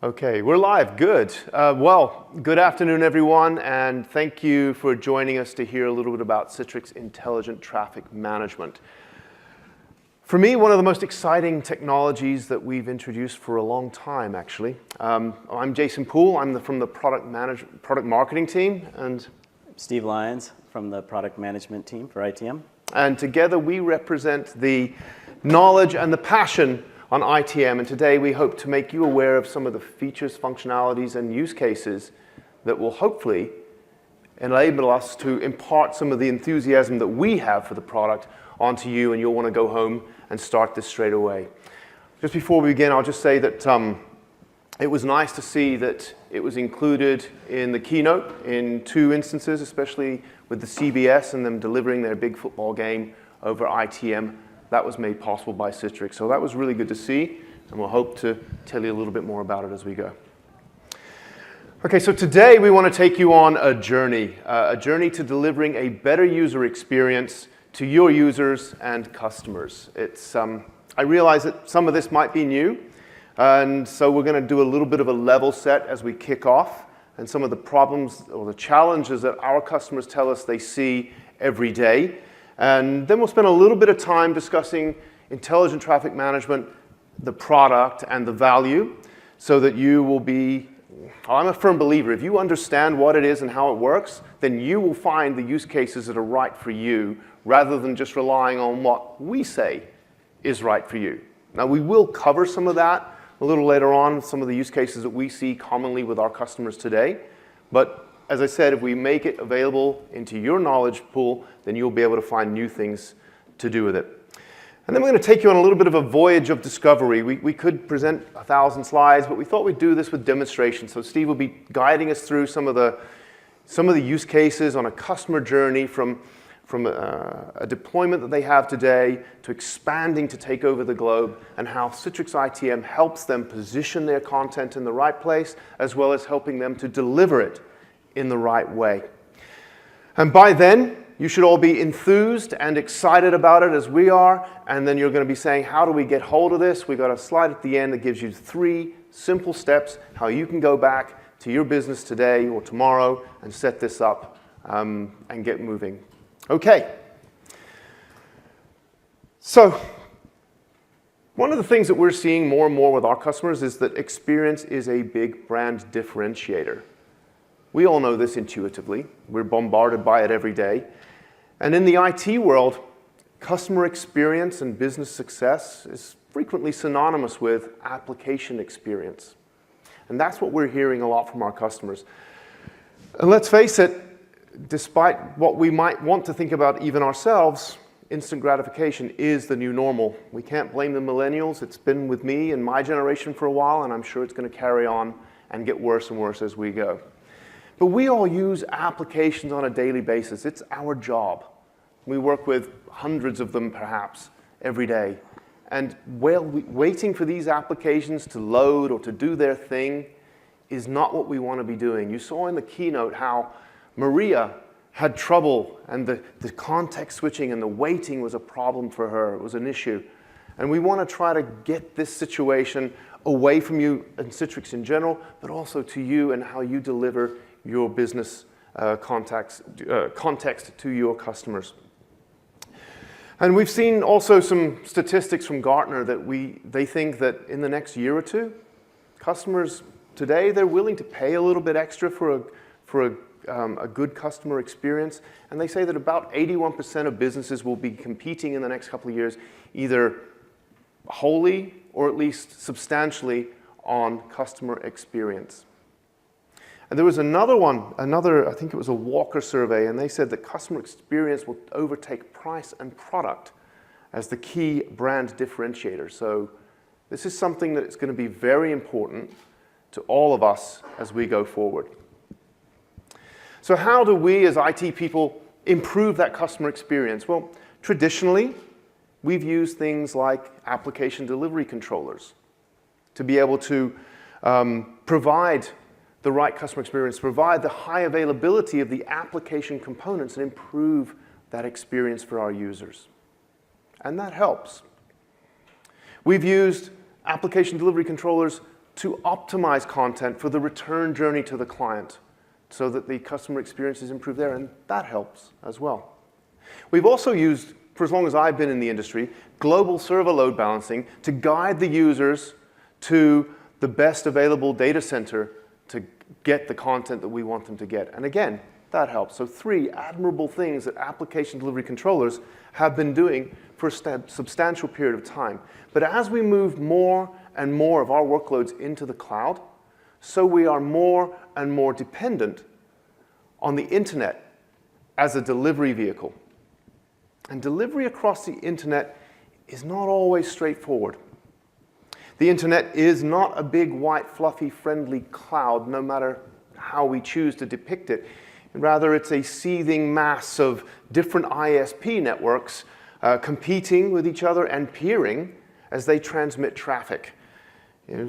Okay, we're live. Good. Well, good afternoon, everyone, and thank you for joining us to hear a little bit about Citrix Intelligent Traffic Management. For me, one of the most exciting technologies that we've introduced for a long time, actually. I'm Jason Poole. I'm from the product marketing team, and Steve Lyons from the product management team for ITM. And together we represent the knowledge and the passion on ITM, and today we hope to make you aware of some of the features, functionalities, and use cases that will hopefully enable us to impart some of the enthusiasm that we have for the product onto you, and you'll want to go home and start this straight away. Just before we begin, I'll just say that it was nice to see that it was included in the keynote in 2 instances, especially with the CBS and them delivering their big football game over ITM. That was made possible by Citrix. So that was really good to see, and we'll hope to tell you a little bit more about it as we go. Okay, so today we want to take you on a journey to delivering a better user experience to your users and customers. I realize that some of this might be new, and so we're going to do a little bit of a level set as we kick off, and some of the problems or the challenges that our customers tell us they see every day. And then we'll spend a little bit of time discussing intelligent traffic management, the product, and the value, so that you will be, I'm a firm believer, if you understand what it is and how it works, then you will find the use cases that are right for you, rather than just relying on what we say is right for you. Now, we will cover some of that a little later on, some of the use cases that we see commonly with our customers today, but as I said, if we make it available into your knowledge pool, then you'll be able to find new things to do with it. And then we're going to take you on a little bit of a voyage of discovery. We could present 1,000 slides, but we thought we'd do this with demonstrations. So Steve will be guiding us through some of the use cases on a customer journey from a deployment that they have today to expanding to take over the globe, and how Citrix ITM helps them position their content in the right place, as well as helping them to deliver it in the right way. And by then, you should all be enthused and excited about it as we are, and then you're going to be saying, how do we get hold of this? We've got a slide at the end that gives you 3 simple steps how you can go back to your business today or tomorrow and set this up and get moving. Okay. So, one of the things that we're seeing more and more with our customers is that experience is a big brand differentiator. We all know this intuitively. We're bombarded by it every day. And in the IT world, customer experience and business success is frequently synonymous with application experience. And that's what we're hearing a lot from our customers. And let's face it, despite what we might want to think about even ourselves, instant gratification is the new normal. We can't blame the millennials. It's been with me and my generation for a while, and I'm sure it's going to carry on and get worse and worse as we go. But we all use applications on a daily basis. It's our job. We work with hundreds of them, perhaps, every day. And waiting for these applications to load or to do their thing is not what we want to be doing. You saw in the keynote how Maria had trouble, and the context switching and the waiting was a problem for her. It was an issue. And we want to try to get this situation away from you and Citrix in general, but also to you and how you deliver your business context to your customers. And we've seen also some statistics from Gartner that they think that in the next year or 2, customers today, they're willing to pay a little bit extra for a good customer experience. And they say that about 81% of businesses will be competing in the next couple of years, either wholly or at least substantially on customer experience. And there was another one, I think it was a Walker survey, and they said that customer experience will overtake price and product as the key brand differentiator. So this is something that is going to be very important to all of us as we go forward. So how do we as IT people improve that customer experience? Well, traditionally, we've used things like application delivery controllers to be able to provide the right customer experience, provide the high availability of the application components, and improve that experience for our users. And that helps. We've used application delivery controllers to optimize content for the return journey to the client so that the customer experience is improved there, and that helps as well. We've also used, for as long as I've been in the industry, global server load balancing to guide the users to the best available data center to get the content that we want them to get. And again, that helps. So 3 admirable things that application delivery controllers have been doing for a substantial period of time. But as we move more and more of our workloads into the cloud, so we are more and more dependent on the internet as a delivery vehicle. And delivery across the internet is not always straightforward. The internet is not a big, white, fluffy, friendly cloud, no matter how we choose to depict it. Rather, it's a seething mass of different ISP networks competing with each other and peering as they transmit traffic.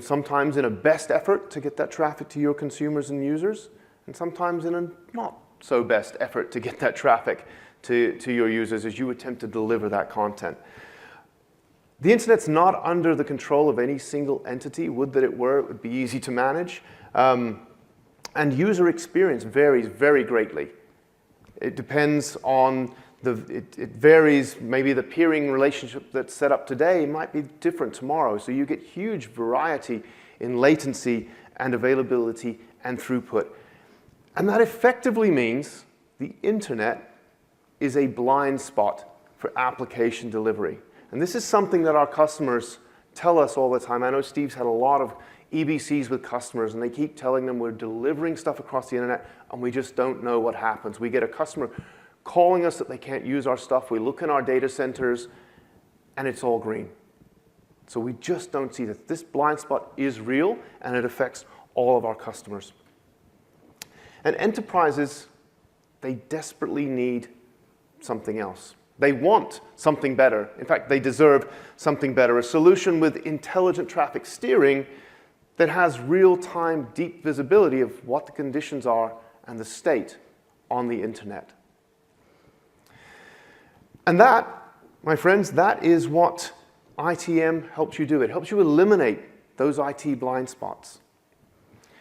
Sometimes in a best effort to get that traffic to your consumers and users, and sometimes in a not so best effort to get that traffic to your users as you attempt to deliver that content. The internet's not under the control of any single entity. Would that it were, it would be easy to manage. And user experience varies very greatly. It depends on it varies, maybe the peering relationship that's set up today might be different tomorrow. So you get huge variety in latency and availability and throughput. And that effectively means the internet is a blind spot for application delivery. And this is something that our customers tell us all the time. I know Steve's had a lot of EBCs with customers, and they keep telling them we're delivering stuff across the internet, and we just don't know what happens. We get a customer calling us that they can't use our stuff. We look in our data centers, and it's all green. So we just don't see that. This blind spot is real, and it affects all of our customers. And enterprises, they desperately need something else. They want something better. In fact, they deserve something better, a solution with intelligent traffic steering that has real-time, deep visibility of what the conditions are and the state on the internet. And that, my friends, that is what ITM helps you do. It helps you eliminate those IT blind spots.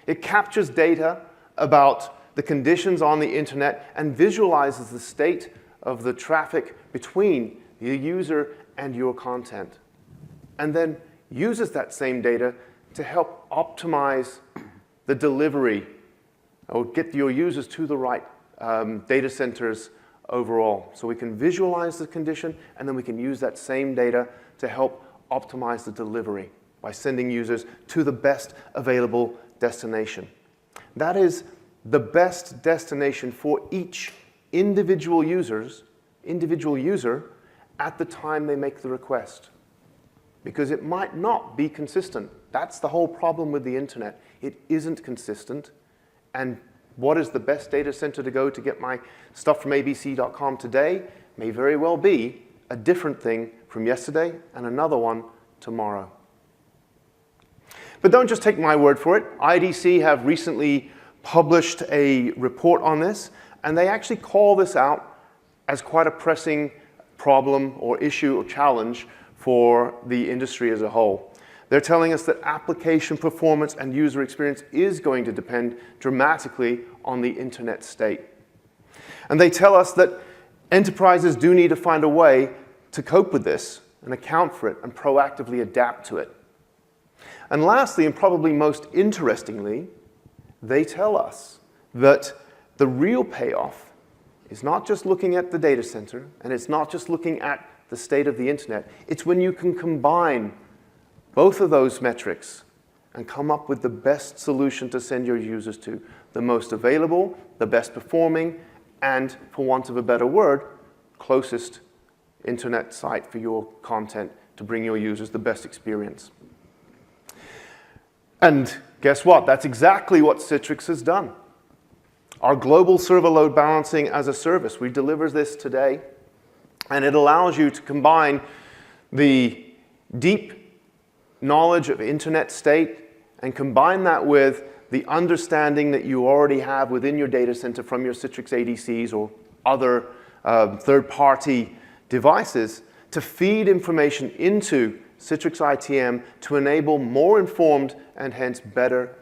It captures data about the conditions on the internet and visualizes the state of the traffic between the user and your content, and then uses that same data to help optimize the delivery or get your users to the right data centers overall. So we can visualize the condition, and then we can use that same data to help optimize the delivery by sending users to the best available destination. That is the best destination for each individual user at the time they make the request. Because it might not be consistent. That's the whole problem with the internet. It isn't consistent. And what is the best data center to go to get my stuff from abc.com today may very well be a different thing from yesterday and another one tomorrow. But don't just take my word for it. IDC have recently published a report on this, and they actually call this out as quite a pressing problem or issue or challenge for the industry as a whole. They're telling us that application performance and user experience is going to depend dramatically on the internet state. And they tell us that enterprises do need to find a way to cope with this and account for it and proactively adapt to it. And lastly, and probably most interestingly, they tell us that the real payoff is not just looking at the data center, and it's not just looking at the state of the internet. It's when you can combine both of those metrics and come up with the best solution to send your users to, the most available, the best performing, and, for want of a better word, closest internet site for your content to bring your users the best experience. And guess what? That's exactly what Citrix has done. Our global server load balancing as a service, we deliver this today, and it allows you to combine the deep knowledge of internet state and combine that with the understanding that you already have within your data center from your Citrix ADCs or other third-party devices to feed information into Citrix ITM to enable more informed and hence better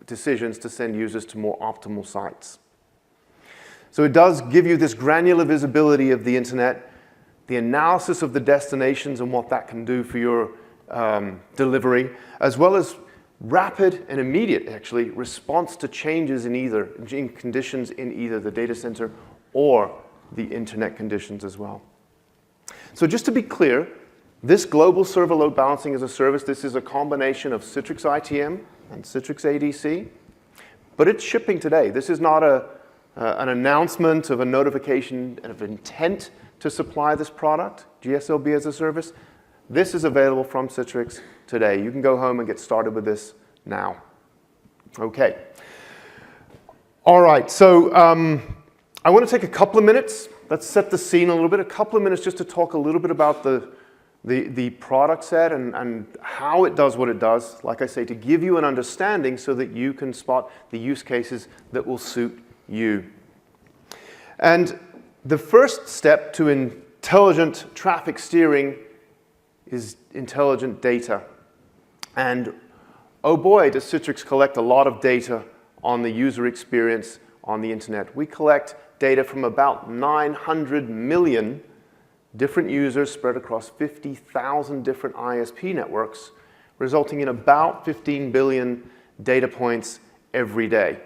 decisions to send users to more optimal sites. So it does give you this granular visibility of the internet, the analysis of the destinations and what that can do for your delivery, as well as rapid and immediate, actually, response to changes in conditions in either the data center or the internet conditions as well. So just to be clear, this global server load balancing as a service, this is a combination of Citrix ITM and Citrix ADC, but it's shipping today. This is not an announcement of a notification of intent to supply this product, GSLB as a service. This is available from Citrix today. You can go home and get started with this now. Okay. All right, so I want to take a couple of minutes. Let's set the scene a little bit. A couple of minutes just to talk a little bit about the product set and how it does what it does. Like I say, to give you an understanding so that you can spot the use cases that will suit you. And the first step to intelligent traffic steering is intelligent data. And oh boy, does Citrix collect a lot of data on the user experience on the internet. We collect data from about 900 million different users spread across 50,000 different ISP networks, resulting in about 15 billion data points every day.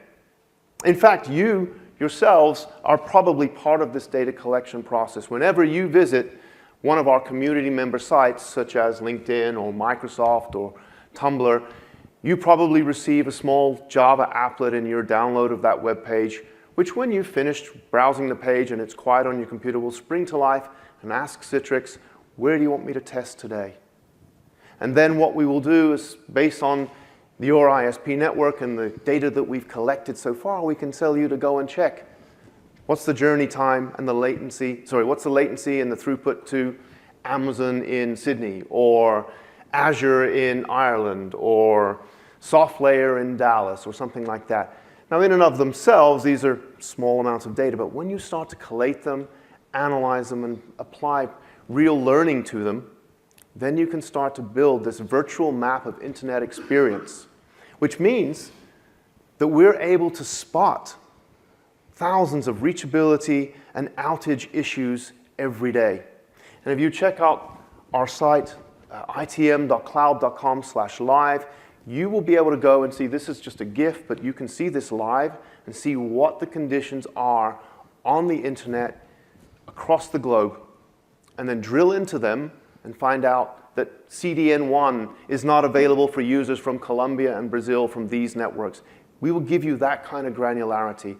In fact, you yourselves are probably part of this data collection process. Whenever you visit one of our community member sites, such as LinkedIn or Microsoft or Tumblr, you probably receive a small Java applet in your download of that web page, which when you've finished browsing the page and it's quiet on your computer will spring to life and ask Citrix, where do you want me to test today? And then what we will do is, based on your ISP network and the data that we've collected so far, we can tell you to go and check. What's the journey time and the latency, what's the latency and the throughput to Amazon in Sydney, or Azure in Ireland, or SoftLayer in Dallas, or something like that. Now, in and of themselves, these are small amounts of data, but when you start to collate them, analyze them, and apply real learning to them, then you can start to build this virtual map of internet experience, which means that we're able to spot thousands of reachability and outage issues every day. And if you check out our site, itm.cloud.com/live, you will be able to go and see, this is just a GIF, but you can see this live and see what the conditions are on the internet across the globe, and then drill into them and find out that CDN1 is not available for users from Colombia and Brazil from these networks. We will give you that kind of granularity.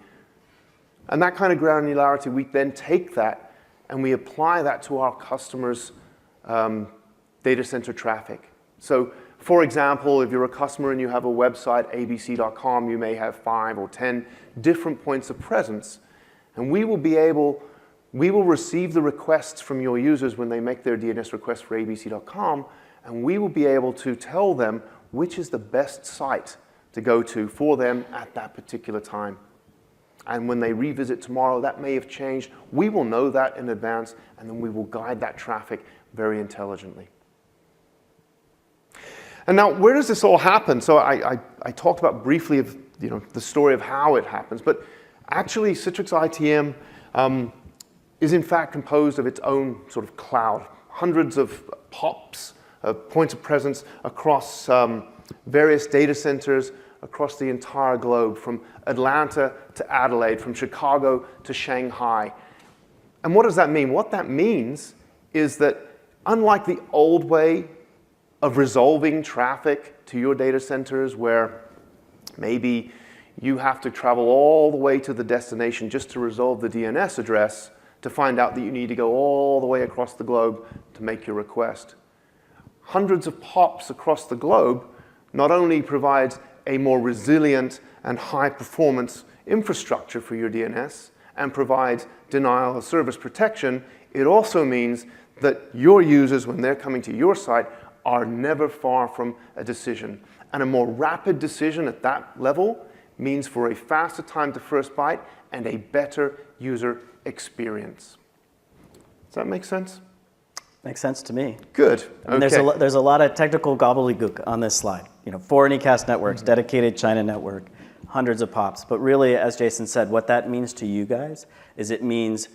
And that kind of granularity, we then take that and we apply that to our customers' data center traffic. So, for example, if you're a customer and you have a website, abc.com, you may have 5 or 10 different points of presence. And we will receive the requests from your users when they make their DNS request for abc.com, and we will be able to tell them which is the best site to go to for them at that particular time. And when they revisit tomorrow, that may have changed. We will know that in advance, and then we will guide that traffic very intelligently. And now, where does this all happen? So I talked about briefly of the story of how it happens, but actually Citrix ITM is in fact composed of its own sort of cloud. Hundreds of POPs, points of presence across various data centers across the entire globe, from Atlanta to Adelaide, from Chicago to Shanghai. And what does that mean? What that means is that unlike the old way of resolving traffic to your data centers, where maybe you have to travel all the way to the destination just to resolve the DNS address to find out that you need to go all the way across the globe to make your request. Hundreds of POPs across the globe not only provides a more resilient and high-performance infrastructure for your DNS and provides denial of service protection, it also means that your users, when they're coming to your site, are never far from a decision. And a more rapid decision at that level means for a faster time to first byte and a better user experience. Does that make sense? Makes sense to me. Good. And Okay. there's a lot of technical gobbledygook on this slide. 4 anycast networks, dedicated China network, hundreds of POPs. But really, as Jason said, what that means to you guys is it means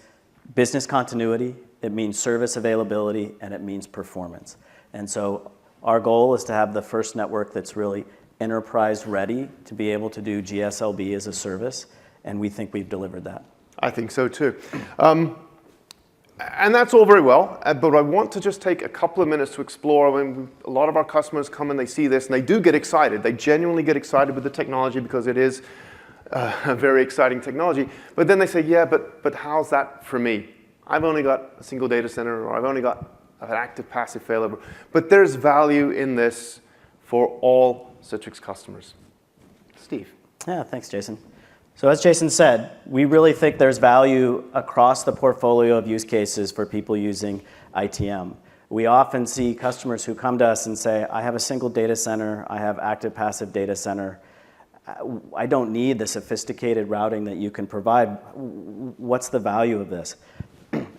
business continuity, it means service availability, and it means performance. And so our goal is to have the first network that's really enterprise ready to be able to do GSLB as a service, and we think we've delivered that. I think so too. And that's all very well, but I want to just take a couple of minutes to explore. I mean, a lot of our customers come and they see this and they do get excited. They genuinely get excited with the technology because it is a very exciting technology. But then they say, yeah, but how's that for me? I've only got a single data center, or I've only got an active passive failover. But there's value in this for all Citrix customers. Steve. Yeah, thanks, Jason. So as Jason said, we really think there's value across the portfolio of use cases for people using ITM. We often see customers who come to us and say, I have a single data center, I have active passive data center, I don't need the sophisticated routing that you can provide. What's the value of this?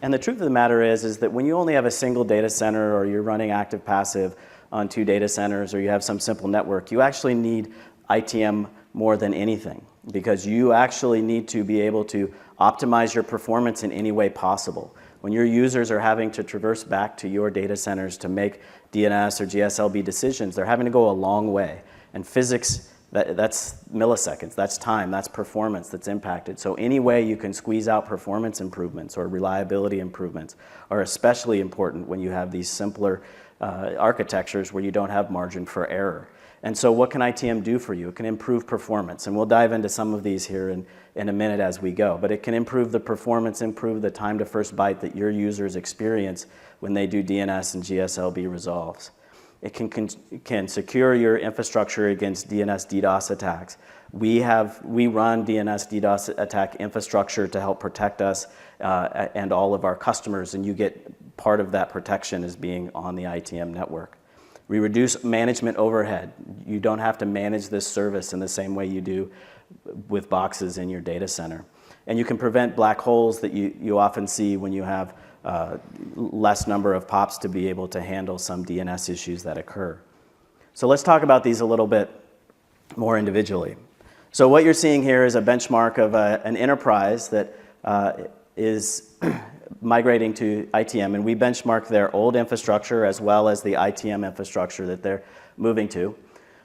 And the truth of the matter is that when you only have a single data center, or you're running active passive on 2 data centers, or you have some simple network, you actually need ITM more than anything, because you actually need to be able to optimize your performance in any way possible. When your users are having to traverse back to your data centers to make DNS or GSLB decisions, they're having to go a long way. And physics, that's milliseconds, that's time, that's performance that's impacted. So any way you can squeeze out performance improvements or reliability improvements are especially important when you have these simpler architectures where you don't have margin for error. And so what can ITM do for you? It can improve performance, and we'll dive into some of these here in a minute as we go. But it can improve the performance, improve the time to first byte that your users experience when they do DNS and GSLB resolves. It can secure your infrastructure against DNS DDoS attacks. We run DNS DDoS attack infrastructure to help protect us and all of our customers, and you get part of that protection as being on the ITM network. We reduce management overhead. You don't have to manage this service in the same way you do with boxes in your data center. And you can prevent black holes that you often see when you have less number of POPs to be able to handle some DNS issues that occur. So let's talk about these a little bit more individually. So what you're seeing here is a benchmark of an enterprise that is migrating to ITM, and we benchmark their old infrastructure as well as the ITM infrastructure that they're moving to.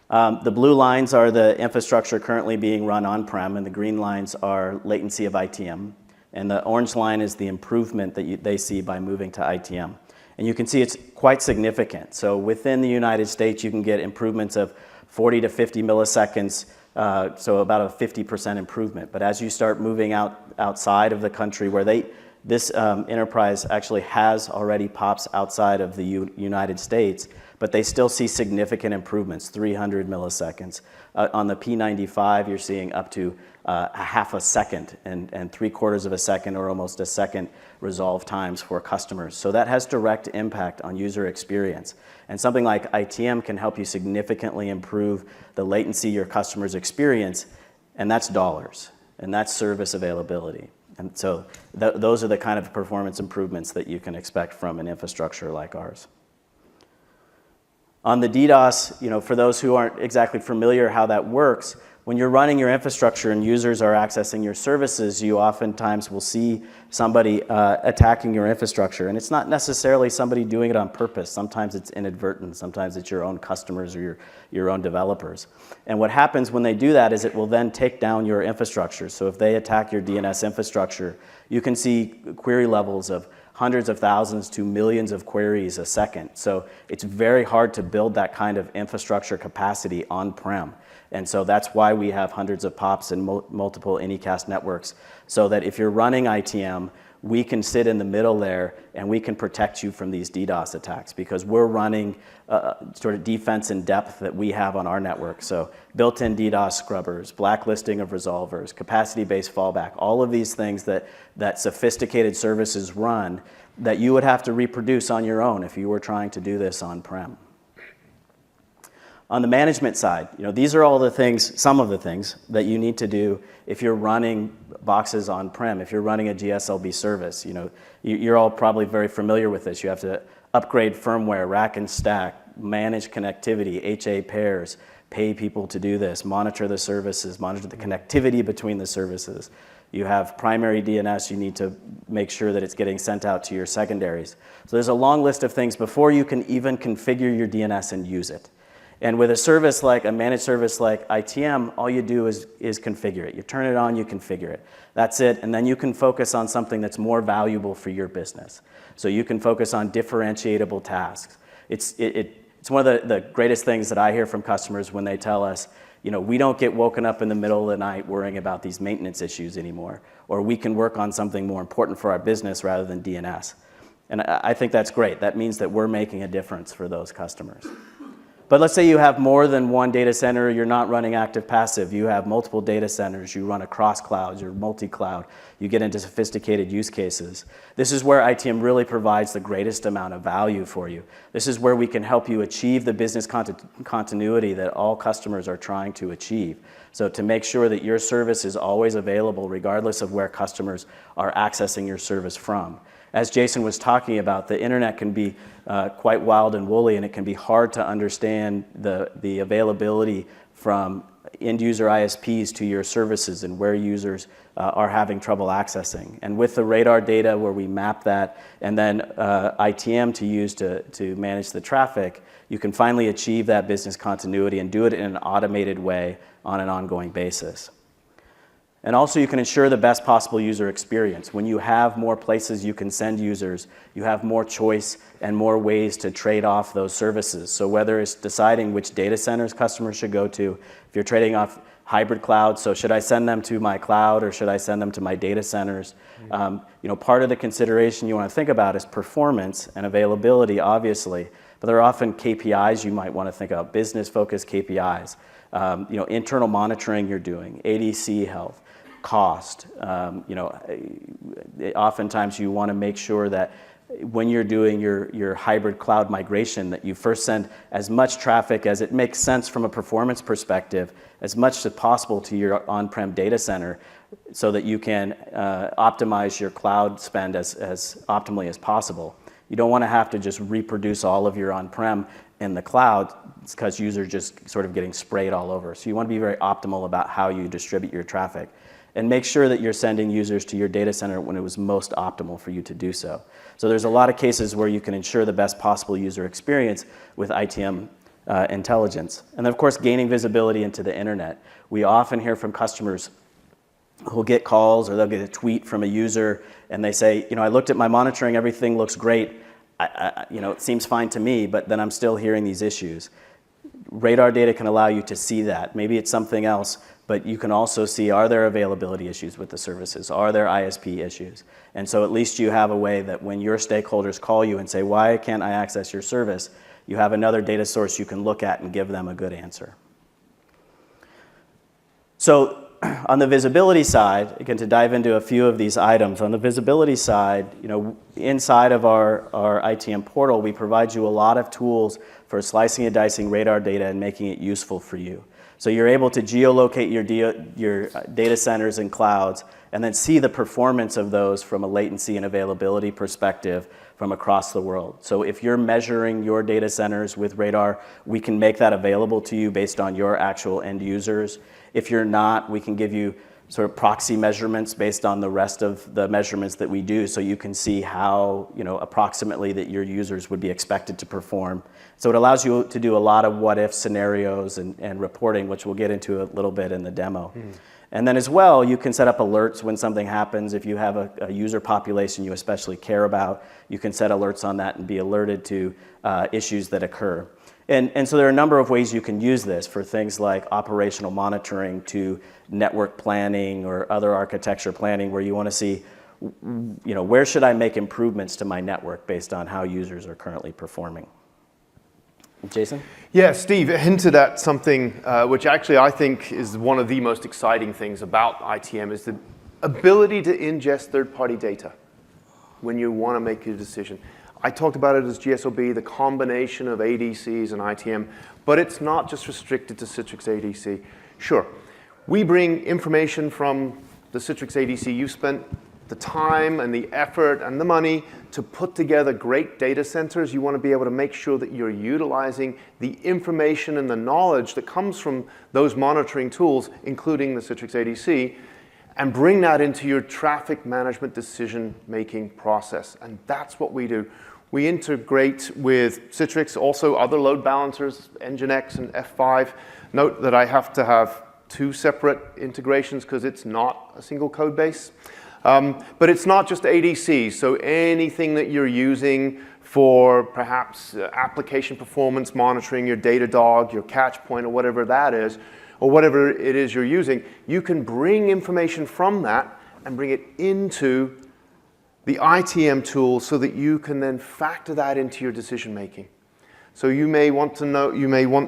The blue lines are the infrastructure currently being run on-prem, and the green lines are latency of ITM. And the orange line is the improvement that they see by moving to ITM. And you can see it's quite significant. So within the United States, you can get improvements of 40 to 50 milliseconds, so about a 50% improvement. But as you start moving outside of the country where this enterprise actually has already POPs outside of the United States, but they still see significant improvements, 300 milliseconds. On the P95, you're seeing up to a half a second and 3/4 of a second or almost a second resolve times for customers. So that has direct impact on user experience. And something like ITM can help you significantly improve the latency your customers experience, and that's dollars, and that's service availability. And so those are the kind of performance improvements that you can expect from an infrastructure like ours. On the DDoS, for those who aren't exactly familiar how that works, when you're running your infrastructure and users are accessing your services, you oftentimes will see somebody attacking your infrastructure. And it's not necessarily somebody doing it on purpose. Sometimes it's inadvertent. Sometimes it's your own customers or your own developers. And what happens when they do that is it will then take down your infrastructure. So if they attack your DNS infrastructure, you can see query levels of hundreds of thousands to millions of queries a second. So it's very hard to build that kind of infrastructure capacity on-prem. And so that's why we have hundreds of POPs and multiple Anycast networks, so that if you're running ITM, we can sit in the middle there and we can protect you from these DDoS attacks, because we're running sort of defense in depth that we have on our network. So built-in DDoS scrubbers, blacklisting of resolvers, capacity-based fallback, all of these things that sophisticated services run that you would have to reproduce on your own if you were trying to do this on-prem. On the management side, these are all the things, some of the things that you need to do if you're running boxes on-prem, if you're running a GSLB service. You're all probably very familiar with this. You have to upgrade firmware, rack and stack, manage connectivity, HA pairs, pay people to do this, monitor the services, monitor the connectivity between the services. You have primary DNS, you need to make sure that it's getting sent out to your secondaries. So there's a long list of things before you can even configure your DNS and use it. And with a service like a managed service like ITM, all you do is configure it. You turn it on, you configure it. That's it, and then you can focus on something that's more valuable for your business. So you can focus on differentiatable tasks. It's one of the greatest things that I hear from customers when they tell us, we don't get woken up in the middle of the night worrying about these maintenance issues anymore, or we can work on something more important for our business rather than DNS. And I think that's great. That means that we're making a difference for those customers. But let's say you have more than one data center, you're not running active passive, you have multiple data centers, you run across clouds, you're multi-cloud, you get into sophisticated use cases. This is where ITM really provides the greatest amount of value for you. This is where we can help you achieve the business continuity that all customers are trying to achieve. So to make sure that your service is always available regardless of where customers are accessing your service from. As Jason was talking about, the internet can be quite wild and woolly, and it can be hard to understand the availability from end user ISPs to your services and where users are having trouble accessing. And with the radar data where we map that and then ITM to use to manage the traffic, you can finally achieve that business continuity and do it in an automated way on an ongoing basis. And also you can ensure the best possible user experience. When you have more places you can send users, you have more choice and more ways to trade off those services. So whether it's deciding which data centers customers should go to, if you're trading off hybrid cloud, so should I send them to my cloud or should I send them to my data centers? Part of the consideration you want to think about is performance and availability, obviously, but there are often KPIs you might want to think about, business-focused KPIs. Internal monitoring you're doing, ADC health, cost. Oftentimes you want to make sure that when you're doing your hybrid cloud migration that you first send as much traffic as it makes sense from a performance perspective, as much as possible to your on-prem data center so that you can optimize your cloud spend as optimally as possible. You don't want to have to just reproduce all of your on-prem in the cloud because users are just sort of getting sprayed all over. So you want to be very optimal about how you distribute your traffic. And make sure that you're sending users to your data center when it was most optimal for you to do so. So there's a lot of cases where you can ensure the best possible user experience with ITM intelligence. And then of course, gaining visibility into the internet. We often hear from customers who'll get calls or they'll get a tweet from a user and they say, I looked at my monitoring, everything looks great. It seems fine to me, but then I'm still hearing these issues. Radar data can allow you to see that. Maybe it's something else, but you can also see, are there availability issues with the services? Are there ISP issues? And so at least you have a way that when your stakeholders call you and say, why can't I access your service? You have another data source you can look at and give them a good answer. So on the visibility side, again, to dive into a few of these items, on the visibility side, inside of our ITM portal, we provide you a lot of tools for slicing and dicing radar data and making it useful for you. So you're able to geolocate your data centers and clouds and then see the performance of those from a latency and availability perspective from across the world. So if you're measuring your data centers with radar, we can make that available to you based on your actual end users. If you're not, we can give you sort of proxy measurements based on the rest of the measurements that we do so you can see how, approximately that your users would be expected to perform. So it allows you to do a lot of what-if scenarios and reporting, which we'll get into a little bit in the demo. And then as well, you can set up alerts when something happens. If you have a user population you especially care about, you can set alerts on that and be alerted to issues that occur. And so there are a number of ways you can use this for things like operational monitoring to network planning or other architecture planning where you want to see, where should I make improvements to my network based on how users are currently performing. Jason? Yeah, Steve hinted at something which actually I think is one of the most exciting things about ITM is the ability to ingest third-party data when you want to make a decision. I talked about it as GSOB, the combination of ADCs and ITM, but it's not just restricted to Citrix ADC. Sure, we bring information from the Citrix ADC. You've spent the time and the effort and the money to put together great data centers. You want to be able to make sure that you're utilizing the information and the knowledge that comes from those monitoring tools, including the Citrix ADC, and bring that into your traffic management decision-making process. And that's what we do. We integrate with Citrix, also other load balancers, Nginx and F5. Note that I have to have 2 separate integrations because it's not a single code base. But it's not just ADC, so anything that you're using for perhaps application performance monitoring, your Datadog, your Catchpoint, or whatever that is, or whatever it is you're using, you can bring information from that and bring it into the ITM tool so that you can then factor that into your decision making. So you may want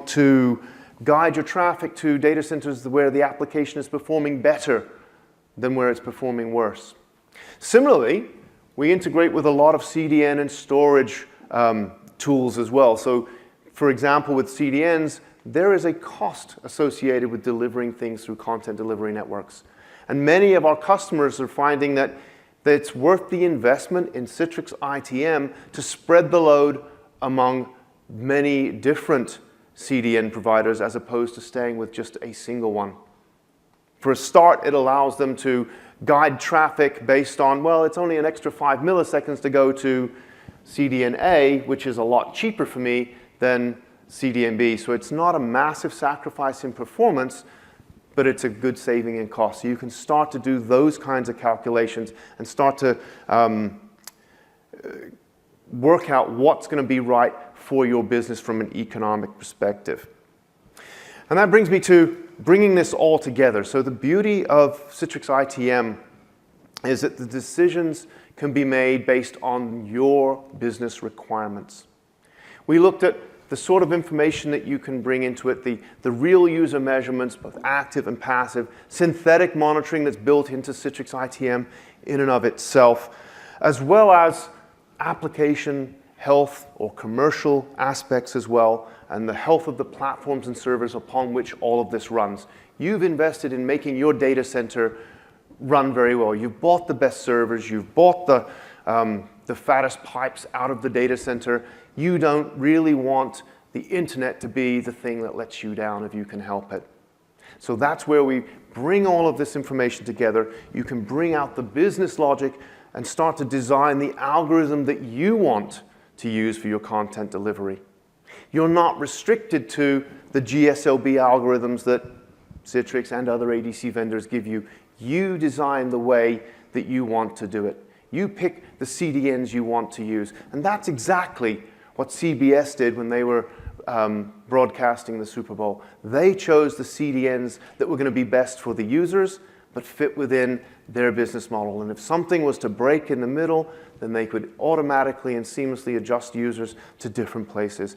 to guide your traffic to data centers where the application is performing better than where it's performing worse. Similarly, we integrate with a lot of CDN and storage tools as well. So, for example, with CDNs, there is a cost associated with delivering things through content delivery networks. And many of our customers are finding that it's worth the investment in Citrix ITM to spread the load among many different CDN providers as opposed to staying with just a single one. For a start, it allows them to guide traffic based on, well, it's only an extra 5 milliseconds to go to CDN A, which is a lot cheaper for me than CDN B. So it's not a massive sacrifice in performance, but it's a good saving in cost. So you can start to do those kinds of calculations and start to work out what's going to be right for your business from an economic perspective. And that brings me to bringing this all together. So the beauty of Citrix ITM is that the decisions can be made based on your business requirements. We looked at the sort of information that you can bring into it, the real user measurements, both active and passive, synthetic monitoring that's built into Citrix ITM in and of itself, as well as application health or commercial aspects as well, and the health of the platforms and servers upon which all of this runs. You've invested in making your data center run very well. You've bought the best servers, you've bought the fattest pipes out of the data center. You don't really want the internet to be the thing that lets you down if you can help it. So that's where we bring all of this information together. You can bring out the business logic and start to design the algorithm that you want to use for your content delivery. You're not restricted to the GSLB algorithms that Citrix and other ADC vendors give you. You design the way that you want to do it. You pick the CDNs you want to use. And that's exactly what CBS did when they were broadcasting the Super Bowl. They chose the CDNs that were going to be best for the users, but fit within their business model. And if something was to break in the middle, then they could automatically and seamlessly adjust users to different places.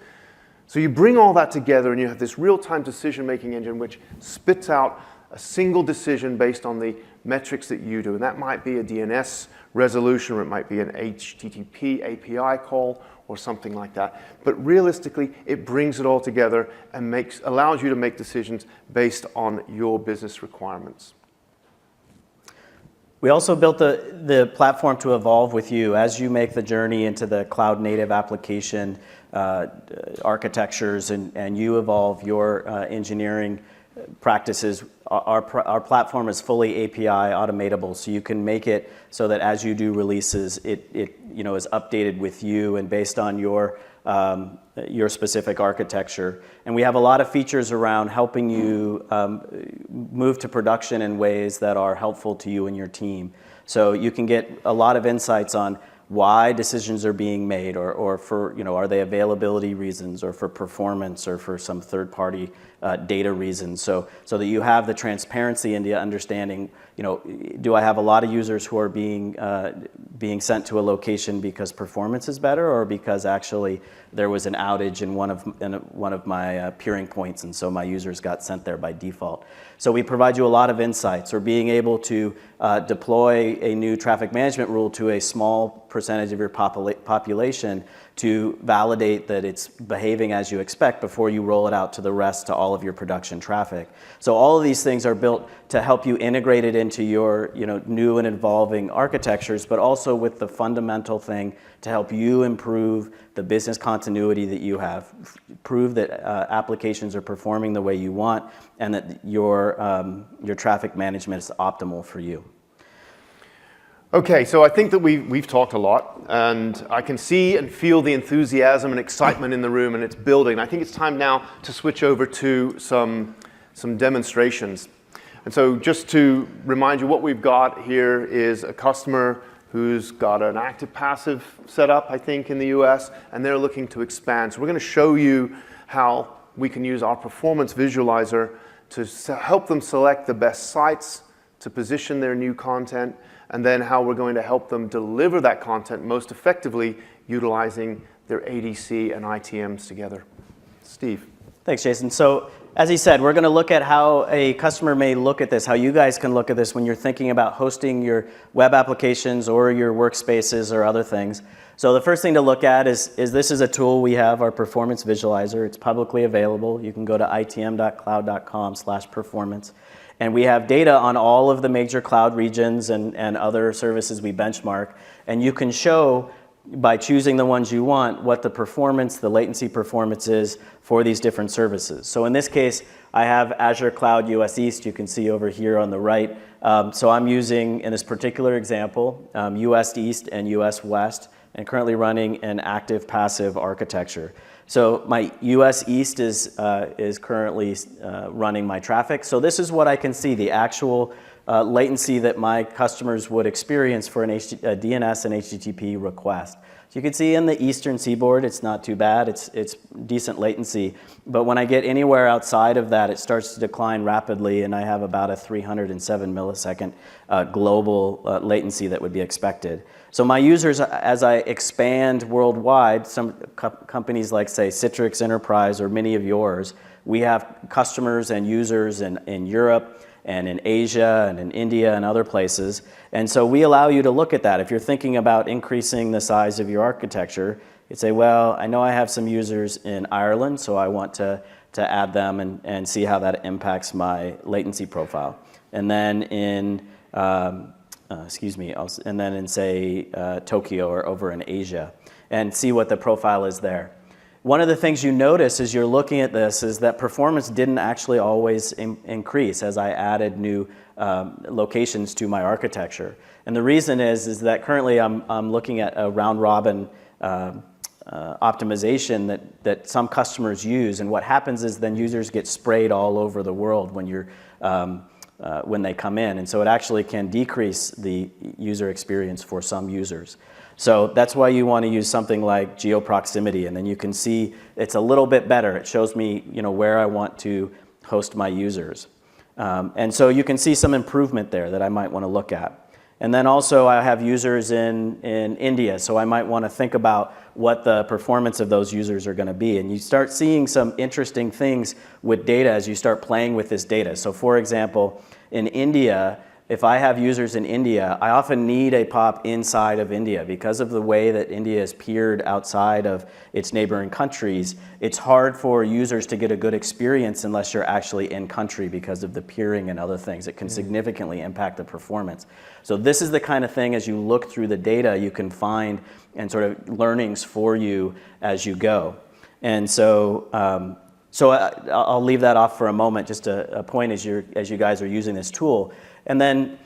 So you bring all that together and you have this real-time decision-making engine which spits out a single decision based on the metrics that you do. And that might be a DNS resolution, or it might be an HTTP API call, or something like that. But realistically, it brings it all together and allows you to make decisions based on your business requirements. We also built the platform to evolve with you as you make the journey into the cloud-native application architectures and you evolve your engineering practices. Our platform is fully API automatable, so you can make it so that as you do releases, it is updated with you and based on your specific architecture. And we have a lot of features around helping you move to production in ways that are helpful to you and your team. So you can get a lot of insights on why decisions are being made, or for, are they availability reasons, or for performance, or for some third-party data reasons, so that you have the transparency into understanding, do I have a lot of users who are being sent to a location because performance is better, or because actually there was an outage in one of my peering points, and so my users got sent there by default. So we provide you a lot of insights, or being able to deploy a new traffic management rule to a small percentage of your population to validate that it's behaving as you expect before you roll it out to the rest, to all of your production traffic. So all of these things are built to help you integrate it into your new and evolving architectures, but also with the fundamental thing to help you improve the business continuity that you have, prove that applications are performing the way you want, and that your traffic management is optimal for you. Okay, so I think that we've talked a lot, and I can see and feel the enthusiasm and excitement in the room, and it's building. I think it's time now to switch over to some demonstrations. And so just to remind you, what we've got here is a customer who's got an active passive setup, I think, in the US, and they're looking to expand. So we're going to show you how we can use our performance visualizer to help them select the best sites to position their new content, and then how we're going to help them deliver that content most effectively utilizing their ADC and ITMs together. Steve. Thanks, Jason. So as he said, we're going to look at how a customer may look at this, how you guys can look at this when you're thinking about hosting your web applications or your workspaces or other things. So the first thing to look at is this is a tool we have, our performance visualizer. It's publicly available. You can go to itm.cloud.com/performance. And we have data on all of the major cloud regions and other services we benchmark. And you can show, by choosing the ones you want, what the performance, the latency performance is for these different services. So in this case, I have Azure Cloud US East. You can see over here on the right. So I'm using, in this particular example, US East and US West, and currently running an active passive architecture. So my US East is currently running my traffic. So this is what I can see, the actual latency that my customers would experience for a DNS and HTTP request. So you can see in the eastern seaboard, it's not too bad. It's decent latency. But when I get anywhere outside of that, it starts to decline rapidly, and I have about a 307 millisecond global latency that would be expected. So my users, as I expand worldwide, some companies like, say, Citrix Enterprise or many of yours, we have customers and users in Europe and in Asia and in India and other places. And so we allow you to look at that. If you're thinking about increasing the size of your architecture, you'd say, well, I know I have some users in Ireland, so I want to add them and see how that impacts my latency profile. And then in and then in, say, Tokyo or over in Asia, and see what the profile is there. One of the things you notice as you're looking at this is that performance didn't actually always increase as I added new locations to my architecture. And the reason is that currently I'm looking at a round-robin optimization that some customers use, and what happens is then users get sprayed all over the world when they come in, and so it actually can decrease the user experience for some users. So that's why you want to use something like geo-proximity, and then you can see it's a little bit better. It shows me where I want to host my users. And so you can see some improvement there that I might want to look at. And then also I have users in India, so I might want to think about what the performance of those users are going to be. And you start seeing some interesting things with data as you start playing with this data. So for example, in India, if I have users in India, I often need a POP inside of India because of the way that India is peered outside of its neighboring countries. It's hard for users to get a good experience unless you're actually in country because of the peering and other things. It can significantly impact the performance. So this is the kind of thing, as you look through the data, you can find and sort of learnings for you as you go. And so I'll leave that off for a moment, just a point as you guys are using this tool. And then,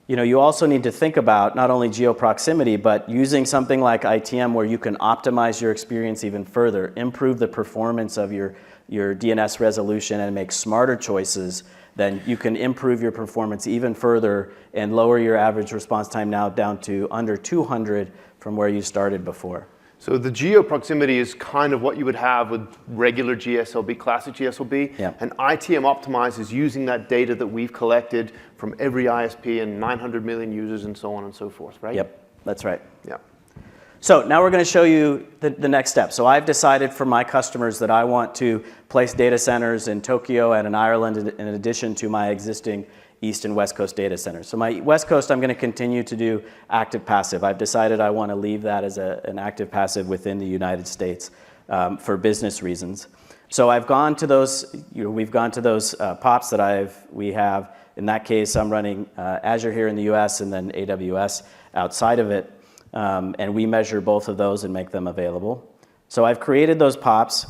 you also need to think about not only geo-proximity, but using something like ITM where you can optimize your experience even further, improve the performance of your DNS resolution and make smarter choices. Then you can improve your performance even further and lower your average response time now down to under 200 from where you started before. So the geo-proximity is kind of what you would have with regular GSLB, classic GSLB. Yeah. And ITM Optimize is using that data that we've collected from every ISP and 900 million users and so on and so forth, right? Yep, that's right. Yeah. So now we're going to show you the next step. So I've decided for my customers that I want to place data centers in Tokyo and in Ireland in addition to my existing East and West Coast data centers. So my West Coast, I'm going to continue to do active-passive. I've decided I want to leave that as an active-passive within the United States for business reasons. So I've gone to those, we've gone to those POPs that we have. In that case, I'm running Azure here in the US and then AWS outside of it. And we measure both of those and make them available. So I've created those POPs,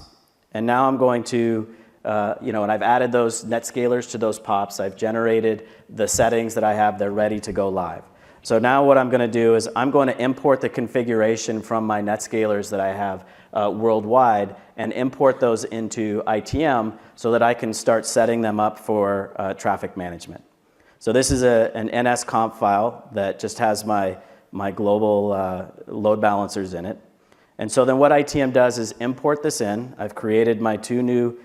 and now I'm going to, and I've added those NetScalers to those POPs. I've generated the settings that I have. They're ready to go live. So now what I'm going to do is I'm going to import the configuration from my NetScalers that I have worldwide and import those into ITM so that I can start setting them up for traffic management. So this is an NSComp file that just has my global load balancers in it. And so then what ITM does is import this in. I've created my 2 new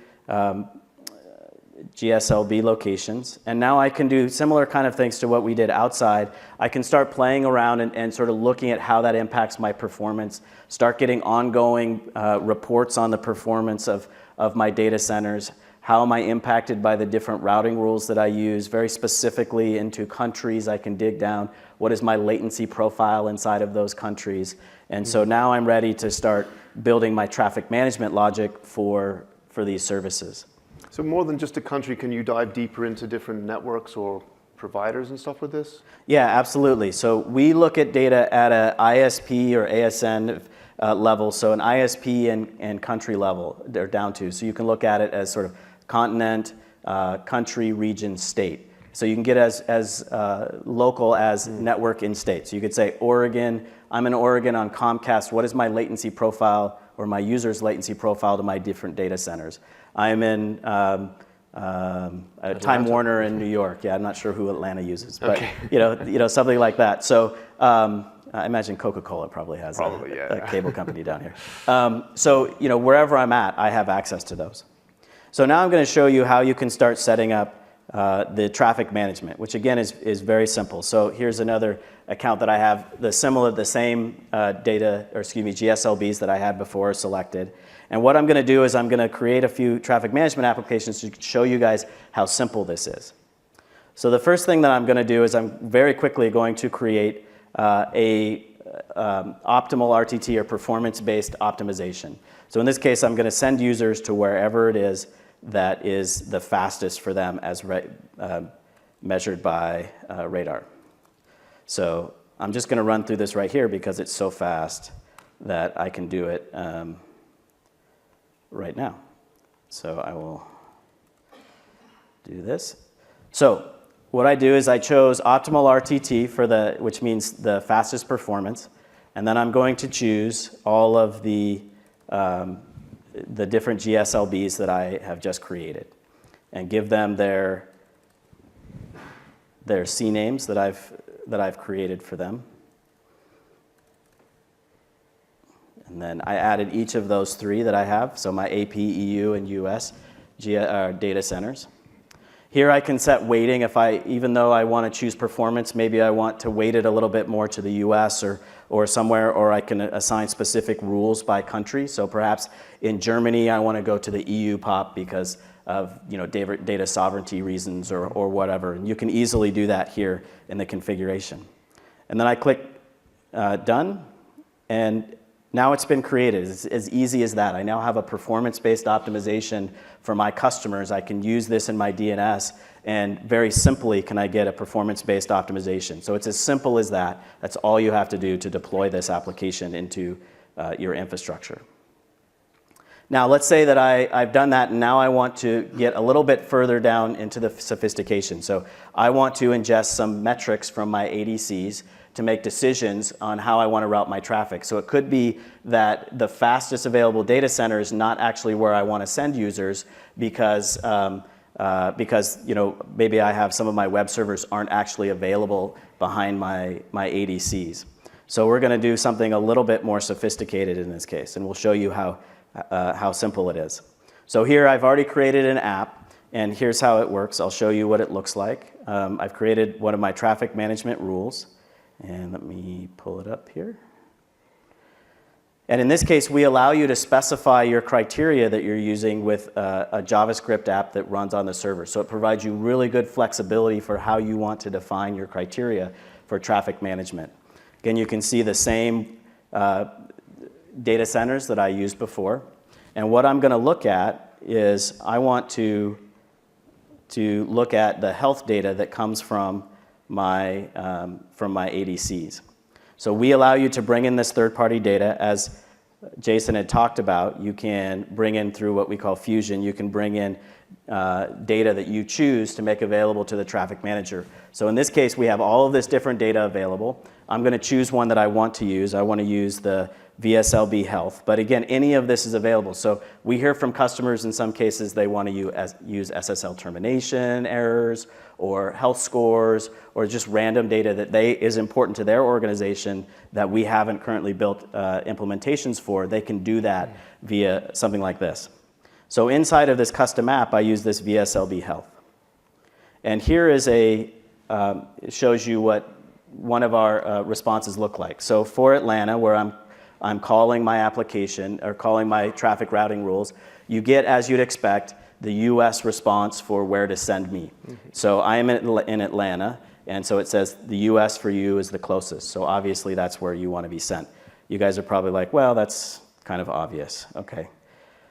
GSLB locations. And now I can do similar kind of things to what we did outside. I can start playing around and sort of looking at how that impacts my performance, start getting ongoing reports on the performance of my data centers. How am I impacted by the different routing rules that I use? Very specifically into countries, I can dig down. What is my latency profile inside of those countries? And so now I'm ready to start building my traffic management logic for these services. So more than just a country, can you dive deeper into different networks or providers and stuff with this? Yeah, absolutely. So we look at data at a ISP or ASN level. So an ISP and country level, they're down to. So you can look at it as sort of continent, country, region, state. So you can get as local as network in state. So you could say Oregon, I'm in Oregon on Comcast. What is my latency profile or my user's latency profile to my different data centers? I'm in Time Warner in New York. Yeah, I'm not sure who Atlanta uses, but okay. Something like that. So I imagine Coca-Cola probably has a cable company down here. So wherever I'm at, I have access to those. So now I'm going to show you how you can start setting up the traffic management, which again is very simple. So here's another account that I have the same GSLBs that I had before selected. And what I'm going to do is I'm going to create a few traffic management applications to show you guys how simple this is. So the first thing that I'm going to do is I'm very quickly going to create a optimal RTT or performance-based optimization. So in this case, I'm going to send users to wherever it is that is the fastest for them as measured by radar. So I'm just going to run through this right here because it's so fast that I can do it right now. So I will do this. So what I do is I chose optimal RTT which means the fastest performance, and then I'm going to choose all of the different GSLBs that I have just created and give them their CNAMEs that I've created for them. And then I added each of those 3 that I have, so my AP, EU, and US data centers. Here I can set weighting even though I want to choose performance, maybe I want to weight it a little bit more to the US or somewhere, or I can assign specific rules by country. So perhaps in Germany, I want to go to the EU POP because of data sovereignty reasons or whatever. And you can easily do that here in the configuration. And then I click Done, and now it's been created. It's as easy as that. I now have a performance-based optimization for my customers. I can use this in my DNS, and very simply can I get a performance-based optimization. So it's as simple as that. That's all you have to do to deploy this application into your infrastructure. Now let's say that I've done that, and now I want to get a little bit further down into the sophistication. So I want to ingest some metrics from my ADCs to make decisions on how I want to route my traffic. So it could be that the fastest available data center is not actually where I want to send users because maybe I have some of my web servers aren't actually available behind my ADCs. So we're going to do something a little bit more sophisticated in this case, and we'll show you how simple it is. So here I've already created an app, and here's how it works. I'll show you what it looks like. I've created one of my traffic management rules. And let me pull it up here. And in this case, we allow you to specify your criteria that you're using with a JavaScript app that runs on the server. So it provides you really good flexibility for how you want to define your criteria for traffic management. Again, you can see the same data centers that I used before. And what I'm going to look at is I want to look at the health data that comes from my ADCs. So we allow you to bring in this third-party data. As Jason had talked about, you can bring in through what we call Fusion. You can bring in data that you choose to make available to the traffic manager. So in this case, we have all of this different data available. I'm going to choose one that I want to use. I want to use the VSLB Health. But again, any of this is available. So we hear from customers in some cases they want to use SSL termination errors or health scores or just random data that is important to their organization that we haven't currently built implementations for. They can do that via something like this. So inside of this custom app, I use this VSLB Health. And here is it shows you what one of our responses look like. So for Atlanta, where I'm calling my application or calling my traffic routing rules, you get, as you'd expect, the US response for where to send me. Mm-hmm. So I am in Atlanta, and so it says the US for you is the closest. So obviously that's where you want to be sent. You guys are probably like, well, that's kind of obvious. Okay.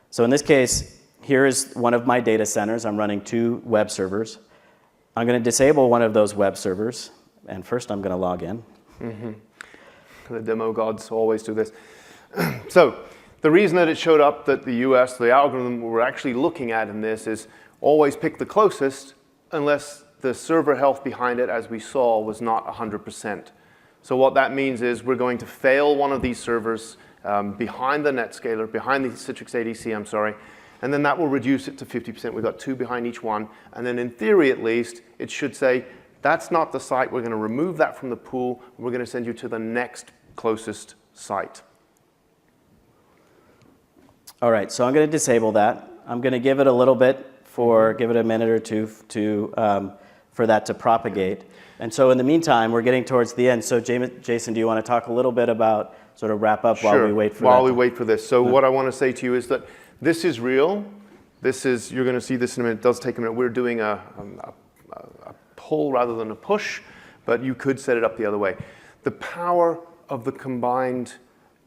So in this case, here is one of my data centers. I'm running 2 web servers. I'm going to disable one of those web servers, and first I'm going to log in. Mm-hmm. The demo gods always do this. So the reason that it showed up that the US, the algorithm we're actually looking at in this is always pick the closest unless the server health behind it, as we saw, was not 100%. So what that means is we're going to fail one of these servers behind the NetScaler, behind the Citrix ADC, I'm sorry, and then that will reduce it to 50%. We've got 2 behind each one, and then in theory at least, it should say, that's not the site, we're going to remove that from the pool, and we're going to send you to the next closest site. All right, so I'm going to disable that. I'm going to give it a little bit give it a minute or two for that to propagate. And so in the meantime, we're getting towards the end. So Jason, do you want to talk a little bit about, sort of wrap up while we wait for that? While we wait for this. So what I want to say to you is that this is real. This is, you're going to see this in a minute. It does take a minute. We're doing a pull rather than a push, but you could set it up the other way. The power of the combined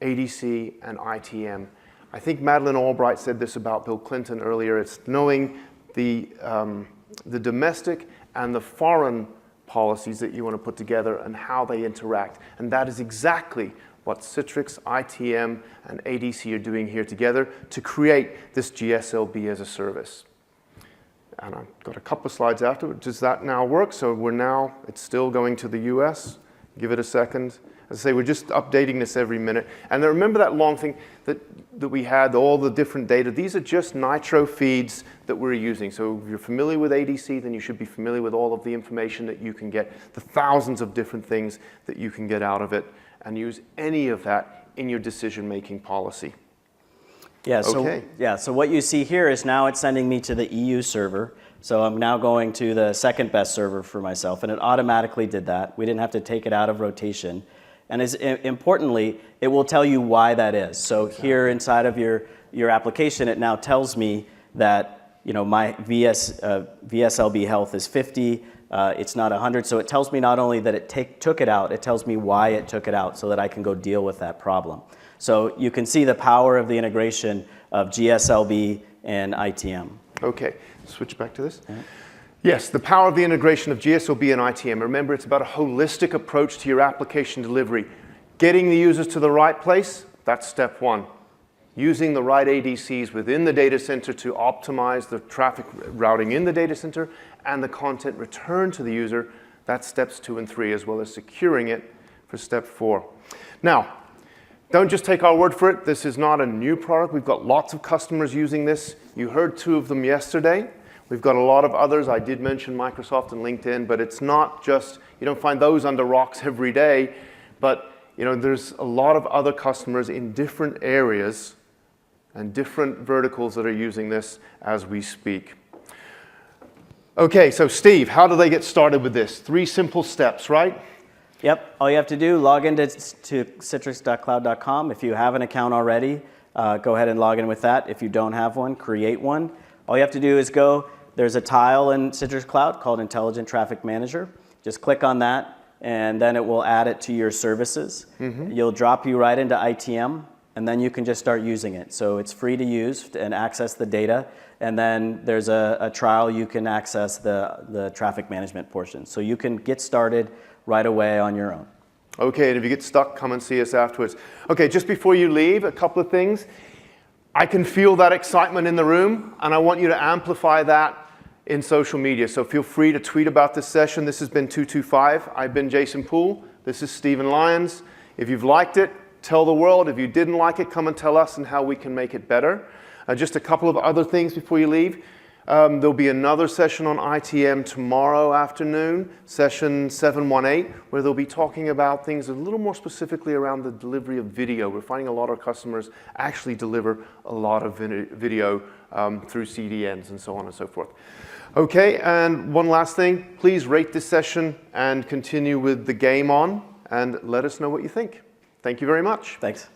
ADC and ITM. I think Madeleine Albright said this about Bill Clinton earlier. It's knowing the domestic and the foreign policies that you want to put together and how they interact. And that is exactly what Citrix, ITM, and ADC are doing here together to create this GSLB as a service. And I've got a couple of slides after. Does that now work? So it's still going to the US. Give it a second. As I say, we're just updating this every minute. And then remember that long thing that we had, all the different data. These are just Nitro feeds that we're using. So if you're familiar with ADC, then you should be familiar with all of the information that you can get, the thousands of different things that you can get out of it, and use any of that in your decision-making policy. Yeah, so what you see here is now it's sending me to the EU server. So I'm now going to the second best server for myself, and it automatically did that. We didn't have to take it out of rotation. And importantly, it will tell you why that is. So here inside of your application, it now tells me that my VSLB health is 50, it's not 100. So it tells me not only that it took it out, it tells me why it took it out so that I can go deal with that problem. So you can see the power of the integration of GSLB and ITM. Okay, switch back to this. Yeah. Yes, the power of the integration of GSLB and ITM. Remember, it's about a holistic approach to your application delivery. Getting the users to the right place, that's step 1. Using the right ADCs within the data center to optimize the traffic routing in the data center and the content returned to the user, that's steps 2 and 3, as well as securing it for step 4. Now, don't just take our word for it. This is not a new product. We've got lots of customers using this. You heard 2 of them yesterday. We've got a lot of others. I did mention Microsoft and LinkedIn, but it's not just, you don't find those under rocks every day, but there's a lot of other customers in different areas and different verticals that are using this as we speak. Okay, so Steve, how do they get started with this? 3 simple steps, right? Yep, all you have to do, log into citrix.cloud.com. If you have an account already, go ahead and log in with that. If you don't have one, create one. All you have to do is go, there's a tile in Citrix Cloud called Intelligent Traffic Manager. Just click on that, and then it will add it to your services. You'll drop you right into ITM, and then you can just start using it. So it's free to use and access the data. And then there's a trial you can access the traffic management portion. So you can get started right away on your own. Okay, and if you get stuck, come and see us afterwards. Okay, just before you leave, a couple of things. I can feel that excitement in the room, and I want you to amplify that in social media. So feel free to tweet about this session. This has been 225. I've been Jason Poole. This is Stephen Lyons. If you've liked it, tell the world. If you didn't like it, come and tell us and how we can make it better. Just a couple of other things before you leave. There'll be another session on ITM tomorrow afternoon, session 718, where they'll be talking about things a little more specifically around the delivery of video. We're finding a lot of customers actually deliver a lot of video through CDNs and so on and so forth. Okay, and one last thing, please rate this session and continue with the game on, and let us know what you think. Thank you very much. Thanks.